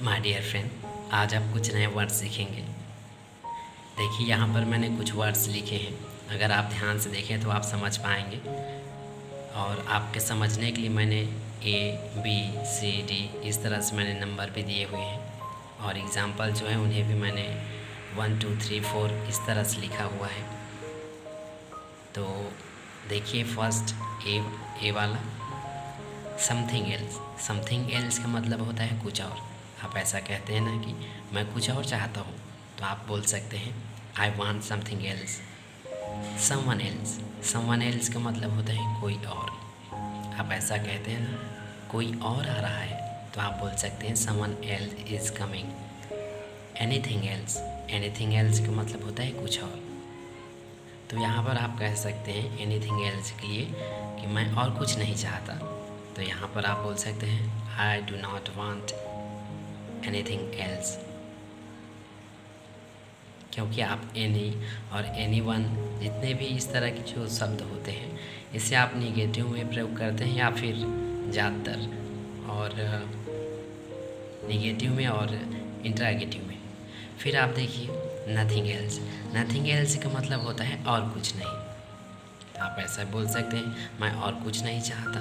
My dear friend, आज आप कुछ नए वर्ड्स सीखेंगे। देखिए यहाँ पर मैंने कुछ वर्ड्स लिखे हैं। अगर आप ध्यान से देखें तो आप समझ पाएंगे। और आपके समझने के लिए मैंने ABCD इस तरह से मैंने नंबर भी दिए हुए हैं। और एग्ज़ाम्पल जो है उन्हें भी मैंने 1 2 3 4 इस तरह से लिखा हुआ है। तो देखिए फर्स्ट ए वाला समथिंग एल्स। समथिंग एल्स का मतलब होता है कुछ और। आप ऐसा कहते हैं ना कि मैं कुछ और चाहता हूँ, तो आप बोल सकते हैं I want something else. Someone else. Someone else का मतलब होता है कोई और। आप ऐसा कहते हैं ना कोई और आ रहा है, तो आप बोल सकते हैं someone else is coming. Anything else. Anything else का मतलब होता है कुछ और। तो यहाँ पर आप कह सकते हैं एनीथिंग एल्स के लिए कि मैं और कुछ नहीं चाहता, तो यहाँ पर आप बोल सकते हैं I do not want anything else. क्योंकि आप एनी और एनी वन जितने भी इस तरह के जो शब्द होते हैं, इसे आप निगेटिव में प्रयोग करते हैं या फिर ज़्यादातर, और निगेटिव में और इंट्रागेटिव में। फिर आप देखिए नथिंग एल्स। नथिंग एल्स का मतलब होता है और कुछ नहीं। तो आप ऐसा बोल सकते हैं मैं और कुछ नहीं चाहता।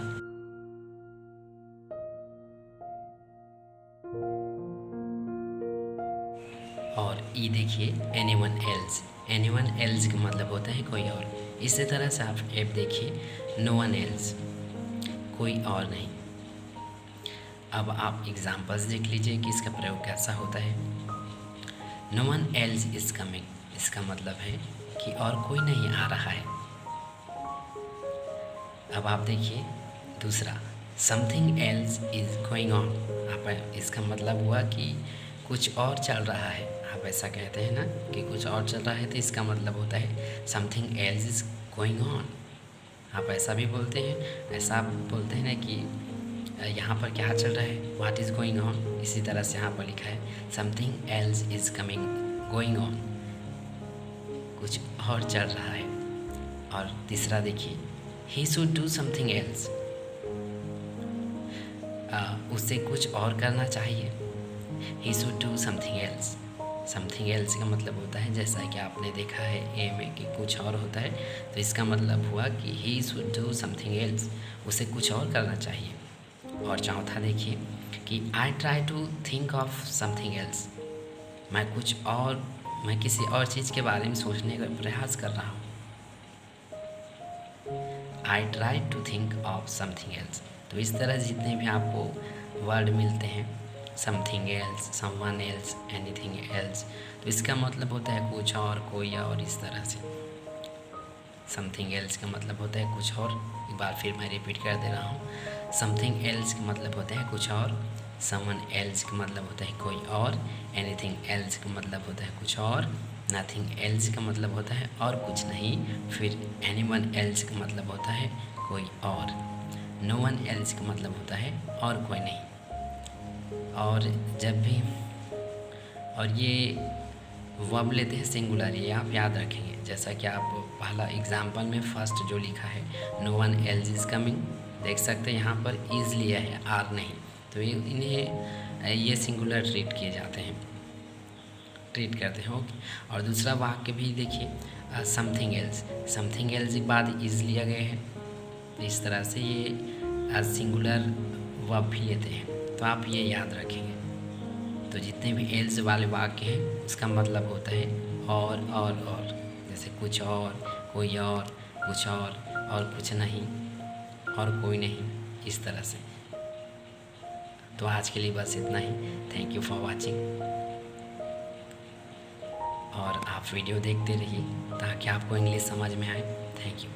और ई देखिए एनीवन एल्स। एनीवन एल्स का मतलब होता है कोई और। इसी तरह से आप एफ देखिए नो वन एल्स, कोई और नहीं। अब आप एग्जाम्पल्स देख लीजिए कि इसका प्रयोग कैसा होता है। No one else is coming, इसका मतलब है कि और कोई नहीं आ रहा है। अब आप देखिए दूसरा something else is going on. आप इसका मतलब हुआ कि कुछ और चल रहा है। आप ऐसा कहते हैं ना कि कुछ और चल रहा है, तो इसका मतलब होता है something else is going on. आप ऐसा भी बोलते हैं, ऐसा आप बोलते हैं ना कि यहाँ पर क्या चल रहा है, व्हाट इज़ गोइंग ऑन। इसी तरह से यहाँ पर लिखा है something else is coming going on, कुछ और चल रहा है। और तीसरा देखिए ही शुड डू समथिंग एल्स, उससे कुछ और करना चाहिए। ही should do something else. Something else का मतलब होता है, जैसा कि आपने देखा है ए में कि कुछ और होता है, तो इसका मतलब हुआ कि he should do something else, उसे कुछ और करना चाहिए। और चौथा देखिए कि I try to think of something else, मैं किसी और चीज़ के बारे में सोचने का प्रयास कर रहा हूँ। I try to think of something else. तो इस तरह जितने भी आपको वर्ड मिलते हैं, something else, someone else, anything else, तो इसका मतलब होता है कुछ और, कोई और, इस तरह से। समथिंग एल्स का मतलब होता है कुछ और। एक बार फिर मैं रिपीट कर दे रहा हूँ। समथिंग एल्स का मतलब होता है कुछ और, समवन एल्स का मतलब होता है कोई और, एनीथिंग एल्स का मतलब होता है कुछ और, नथिंग एल्स का मतलब होता है और कुछ नहीं, फिर एनीवन एल्स का मतलब होता है कोई और, नो वन एल्स का मतलब होता है और कोई नहीं। और जब भी और ये वर्ब लेते हैं सिंगुलर, ये आप याद रखेंगे। जैसा कि आप पहला एग्जाम्पल में फर्स्ट जो लिखा है no one else is coming, देख सकते हैं यहाँ पर इज़ लिया है, आर नहीं। तो इन्हें ये सिंगुलर ट्रीट करते हैं। ओके। और दूसरा वाक्य भी देखिए समथिंग एल्स। समथिंग एल्स के बाद इज़ लिया गया है, तो इस तरह से ये सिंगुलर वर्ब भी लेते हैं, तो आप ये याद रखेंगे। तो जितने भी एल्स वाले वाक्य हैं उसका मतलब होता है और, जैसे कुछ और, कोई और, कुछ और कुछ नहीं, और कोई नहीं, इस तरह से। तो आज के लिए बस इतना ही। Thank you for watching. और आप वीडियो देखते रहिए ताकि आपको इंग्लिश समझ में आए। Thank you.